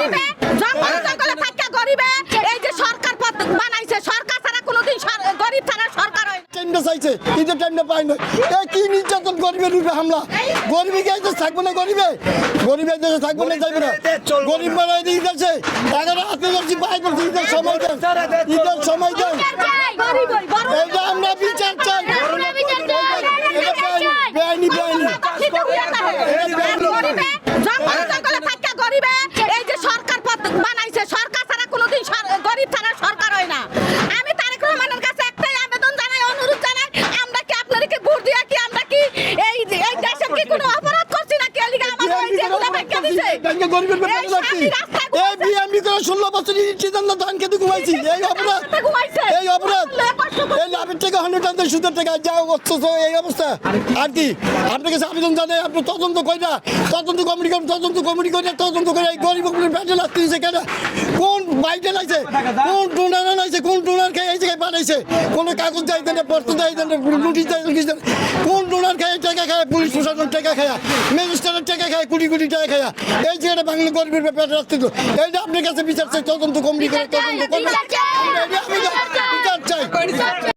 গরিবে জঙ্গলে থাকা গরিবে এই যে সরকার বানাইছে, সরকার ছাড়া কোনোদিন গরিব ছাড়া সরকার হয় টাইমটা চাইছে কিন্তু টাইমটা পাই না। এই কি নির্যাতন গরিবের উপরে হামলা, গরিবে কি দেশে থাকবো না, গরিবের দেশে থাকবো না, যাইবে না। গরিব মারা দিয়ে গেছে, টাকাটা হাতে ধরছি বাই করছি, ঈদের সময় দেন, ঈদের সময় দেন। এইটা আমরা বিচার চাই, বেআইনি জঙ্গলে থাকা গরিবে এই যে সরকার বানাইছে, সরকার ছাড়া কোনোদিন গরিব ছাড়া সরকার হয় না। আমি তারেক রহমানের কাছে একটাই আবেদন জানাই, অনুরোধ জানাই, আমরা কি আপনারা কি ভোট দিয়া কি আমরা কি এই দেশে কি কোনো অপরাধ করছি নাকি? এলিগা আমাদের এই যেগুলো ব্যাখ্যা দিছে গরিবের ব্যাপারে রাখছি। এই বিএমপি করে 16 বছর সিদ্ধান্ত ধান খেতে ঘুমাইছি, এই অপরাধ এই লাভের টাকা 100 সুদের টাকা যা অবস্থা, এই অবস্থা। আর কি আপনার কাছে আবেদন জানাই, আপনি তদন্ত করেন না, তদন্ত কমিটি করে এই গরিব পেটে লাগতে দিয়েছে কেন? কোন বাইটে লাগছে, কোন ডোনার আনাইছে, কোন ডোনার খেয়ে এই জায়গায় বানাইছে? কোনো কাগজ দেয় দেন, পত্র দেয় দেন, নোটিশ দেয় দেন, কোন ডোনার খায় টাকা খায়, পুলিশ প্রশাসন টাকা খায়, ম্যাজিস্ট্রেটের টাকা খায়, কোটি টাকা খায়, এই জায়গাটা বাংলা গরিবের পেটে রাখতে দিল। এইটা আপনার কাছে বিচার চাই, তদন্ত কমিটি করে তদন্ত করবেন, বিচার চাই।